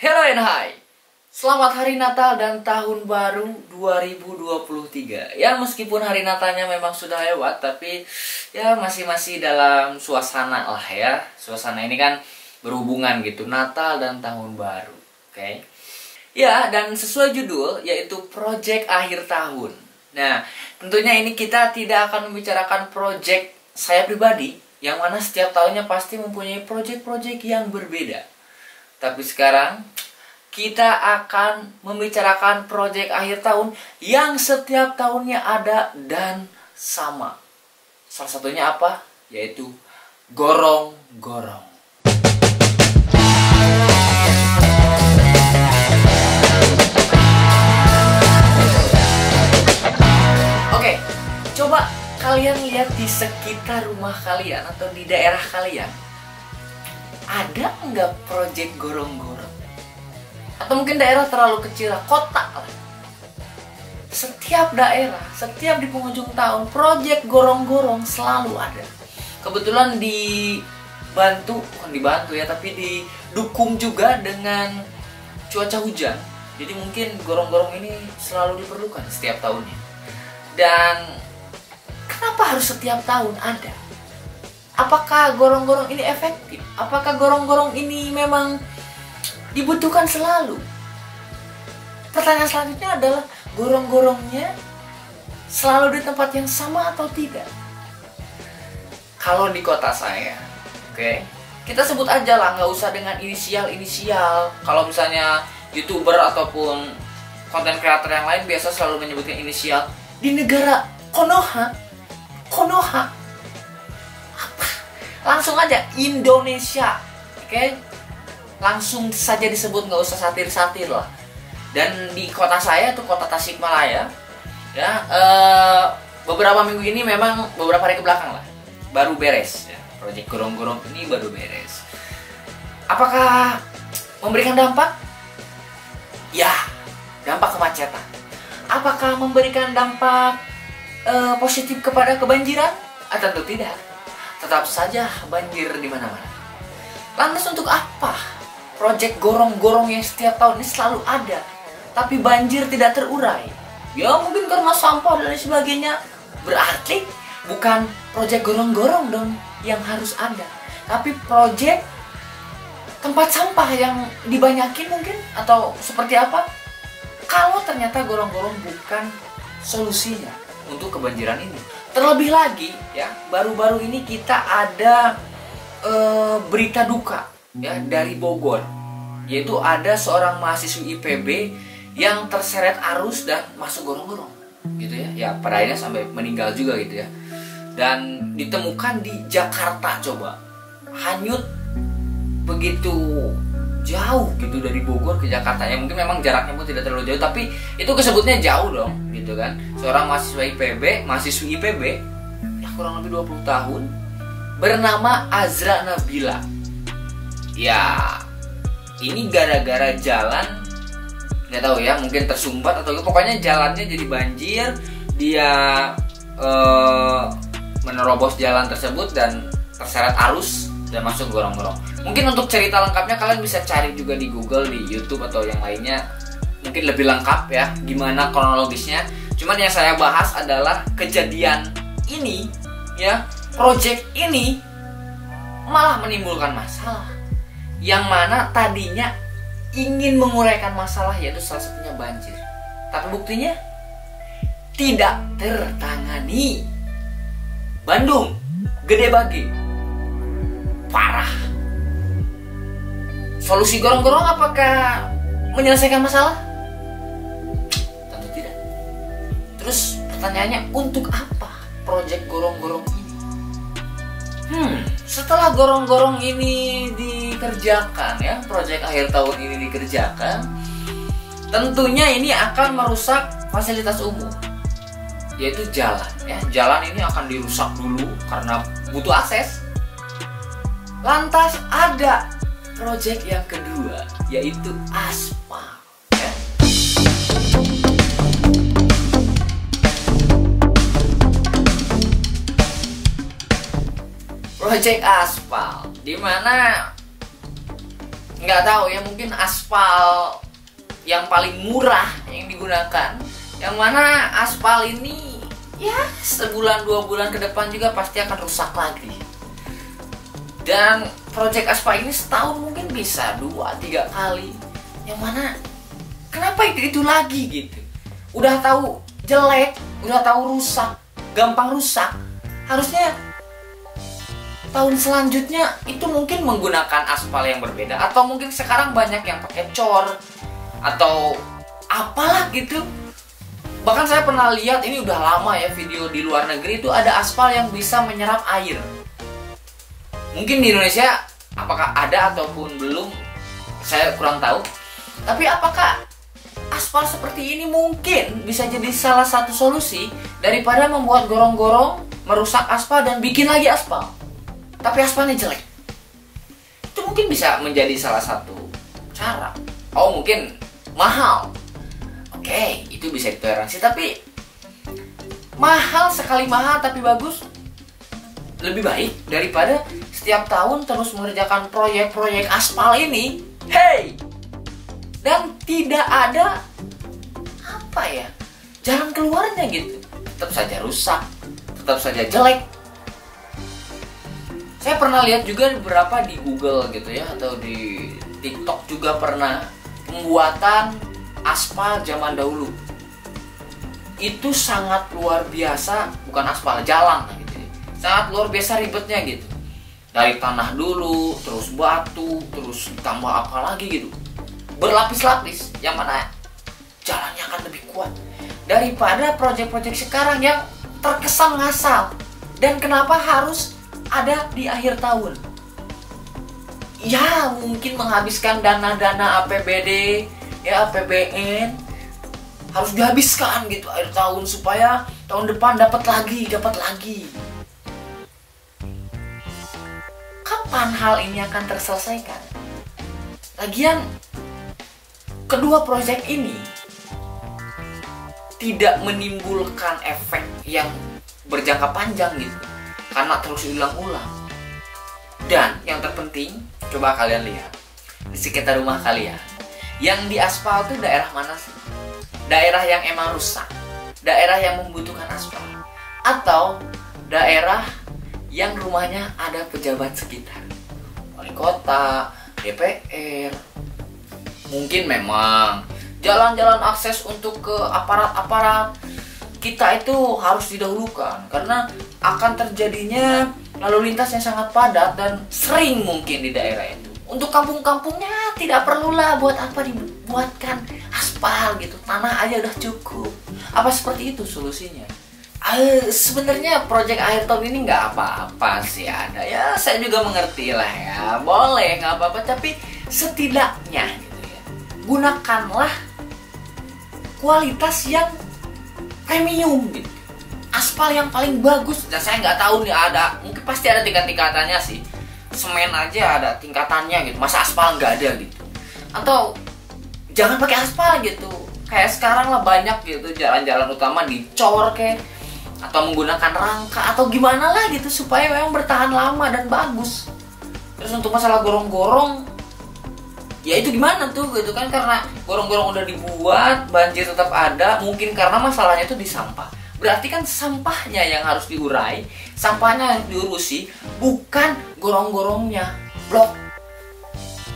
Hello and hi. Selamat Hari Natal dan Tahun Baru 2023. Ya, meskipun hari Natalnya memang sudah lewat, tapi ya masih dalam suasana lah ya. Suasana ini kan berhubungan gitu, Natal dan Tahun Baru. Oke. Ya, dan sesuai judul yaitu Project Akhir Tahun. Nah, tentunya ini kita tidak akan membicarakan project saya pribadi, yang mana setiap tahunnya pasti mempunyai project-project yang berbeda. Tapi sekarang kita akan membicarakan proyek akhir tahun yang setiap tahunnya ada dan sama. Salah satunya apa? Yaitu gorong-gorong. Oke, coba kalian lihat di sekitar rumah kalian atau di daerah kalian. Ada nggak proyek gorong-gorong? Atau mungkin daerah terlalu kecil, kota lah. Setiap daerah, setiap di penghujung tahun, proyek gorong-gorong selalu ada. Kebetulan bukan dibantu ya, tapi didukung juga dengan cuaca hujan. Jadi mungkin gorong-gorong ini selalu diperlukan setiap tahunnya. Dan kenapa harus setiap tahun ada? Apakah gorong-gorong ini efektif? Apakah gorong-gorong ini memang dibutuhkan selalu? Pertanyaan selanjutnya adalah, gorong-gorongnya selalu di tempat yang sama atau tidak? Kalau di kota saya, oke, kita sebut aja lah, nggak usah dengan inisial. Kalau misalnya YouTuber ataupun konten kreator yang lain biasa selalu menyebutkan inisial. Di negara Konoha, apa? Langsung aja Indonesia, oke? Langsung saja disebut, nggak usah satir-satir lah. Dan di kota saya tuh, kota Tasikmalaya, ya, beberapa minggu ini memang beberapa hari ke belakang lah baru beres ya. Proyek gorong-gorong ini baru beres. Apakah memberikan dampak? Ya, dampak kemacetan. Apakah memberikan dampak positif kepada kebanjiran? Tentu tidak. Tetap saja banjir di mana-mana. Lantas untuk apa proyek gorong-gorong yang setiap tahun ini selalu ada, tapi banjir tidak terurai? Ya mungkin karena sampah dan lain sebagainya. Berarti bukan proyek gorong-gorong dong yang harus ada, tapi proyek tempat sampah yang dibanyakin mungkin, atau seperti apa? Kalau ternyata gorong-gorong bukan solusinya untuk kebanjiran ini. Terlebih lagi ya, baru-baru ini kita ada berita duka ya dari Bogor, yaitu ada seorang mahasiswi IPB yang terseret arus dan masuk gorong-gorong gitu ya. Ya pada akhirnya sampai meninggal juga gitu ya. Dan ditemukan di Jakarta, coba, hanyut begitu jauh gitu dari Bogor ke Jakarta. Ya mungkin memang jaraknya pun tidak terlalu jauh, tapi itu kesebutnya jauh dong gitu kan. Seorang mahasiswi IPB ya kurang lebih 20 tahun, bernama Azra Nabila. Ya, ini gara-gara jalan, nggak tahu ya, mungkin tersumbat atau pokoknya jalannya jadi banjir. Dia menerobos jalan tersebut dan terseret arus dan masuk gorong-gorong. Mungkin untuk cerita lengkapnya kalian bisa cari juga di Google, di YouTube atau yang lainnya. Mungkin lebih lengkap ya gimana kronologisnya. Cuman yang saya bahas adalah kejadian ini ya, project ini malah menimbulkan masalah yang mana tadinya ingin menguraikan masalah, yaitu salah satunya banjir. Tapi buktinya tidak tertangani. Bandung, Gede Bage, parah. Solusi gorong-gorong apakah menyelesaikan masalah? Tentu tidak. Terus pertanyaannya, untuk apa proyek gorong-gorong ini? Setelah gorong-gorong ini dikerjakan ya, proyek akhir tahun ini dikerjakan, tentunya ini akan merusak fasilitas umum, yaitu jalan ya. Jalan ini akan dirusak dulu karena butuh akses. Lantas ada proyek yang kedua, yaitu aspal ya. Proyek aspal, dimana nggak tahu ya, mungkin aspal yang paling murah yang digunakan, yang mana aspal ini ya sebulan 2 bulan ke depan juga pasti akan rusak lagi. Dan project aspal ini setahun mungkin bisa 2-3 kali, yang mana kenapa itu lagi gitu. Udah tahu jelek, udah tahu rusak, gampang rusak, harusnya tahun selanjutnya itu mungkin menggunakan aspal yang berbeda, atau mungkin sekarang banyak yang pakai cor atau apalah gitu. Bahkan saya pernah lihat, ini udah lama ya, video di luar negeri itu ada aspal yang bisa menyerap air. Mungkin di Indonesia apakah ada ataupun belum, saya kurang tahu. Tapi apakah aspal seperti ini mungkin bisa jadi salah satu solusi daripada membuat gorong-gorong, merusak aspal dan bikin lagi aspal, tapi aspalnya jelek? Itu mungkin bisa menjadi salah satu cara. Oh, mungkin mahal. Oke, itu bisa ditoleransi, tapi mahal sekali mahal tapi bagus lebih baik daripada setiap tahun terus mengerjakan proyek-proyek aspal ini. Hey! Dan tidak ada apa ya, jalan keluarnya gitu. Tetap saja rusak, tetap saja jelek. Saya pernah lihat juga beberapa di Google gitu ya, atau di TikTok juga pernah, pembuatan aspal zaman dahulu. Itu sangat luar biasa, bukan aspal, jalan gitu ya. Sangat luar biasa ribetnya gitu. Dari tanah dulu, terus batu, terus tambah apa lagi gitu. Berlapis-lapis, yang mana jalannya akan lebih kuat daripada proyek-proyek sekarang yang terkesan ngasal. Dan kenapa harus ada di akhir tahun? Ya, mungkin menghabiskan dana-dana APBD, ya APBN, harus dihabiskan gitu akhir tahun supaya tahun depan dapat lagi. Kapan hal ini akan terselesaikan? Lagian kedua proyek ini tidak menimbulkan efek yang berjangka panjang gitu, karena terus diulang-ulang. Dan yang terpenting, coba kalian lihat di sekitar rumah kalian, yang di aspal itu daerah mana sih? Daerah yang emang rusak, daerah yang membutuhkan aspal, atau daerah yang rumahnya ada pejabat sekitar, wali kota, DPR. Mungkin memang jalan-jalan akses untuk ke aparat-aparat kita itu harus didahulukan, karena akan terjadinya lalu lintas yang sangat padat dan sering mungkin di daerah itu. Untuk kampung-kampungnya tidak perlulah buat apa dibuatkan aspal gitu, tanah aja udah cukup. Apa seperti itu solusinya? Sebenarnya proyek akhir tahun ini nggak apa-apa sih, ada ya, saya juga mengerti lah ya, boleh nggak apa-apa, tapi setidaknya gitu ya, gunakanlah kualitas yang premium gitu, aspal yang paling bagus. Dan saya nggak tahu nih, ada mungkin pasti ada tingkat-tingkatannya sih, semen aja ada tingkatannya gitu, masa aspal nggak ada gitu? Atau jangan pakai aspal gitu, kayak sekarang lah banyak gitu jalan-jalan utama dicor kayak, atau menggunakan rangka atau gimana lah gitu supaya memang bertahan lama dan bagus. Terus untuk masalah gorong-gorong, ya itu gimana tuh gitu kan, karena gorong-gorong udah dibuat, banjir tetap ada, mungkin karena masalahnya itu di sampah. Berarti kan sampahnya yang harus diurai, sampahnya harus diurusi, bukan gorong-gorongnya. Blok,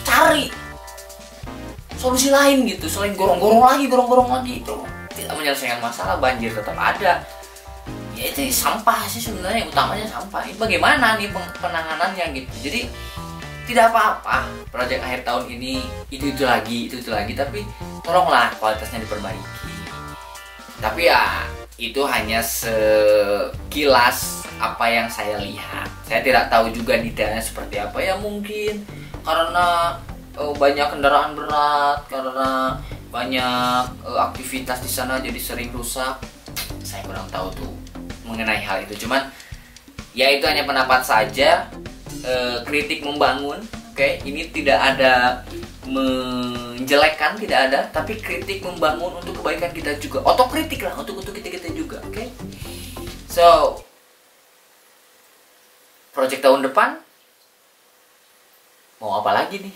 cari solusi lain gitu, selain gorong-gorong lagi itu tidak menyelesaikan masalah, banjir tetap ada. Ya itu sampah sih sebenarnya, utamanya sampah. Ini bagaimana nih penanganannya gitu. Jadi tidak apa-apa proyek akhir tahun ini itu lagi, tapi tolonglah kualitasnya diperbaiki. Tapi ya itu hanya sekilas apa yang saya lihat. Saya tidak tahu juga detailnya seperti apa ya, mungkin karena banyak kendaraan berat, karena banyak aktivitas di sana jadi sering rusak. Saya kurang tahu tuh mengenai hal itu. Cuman ya itu hanya pendapat saja, kritik membangun. Oke, ini tidak ada menjelekkan, tidak ada, tapi kritik membangun untuk kebaikan kita juga. Otokritik lah untuk kita juga. Oke. So, project tahun depan mau apa lagi nih?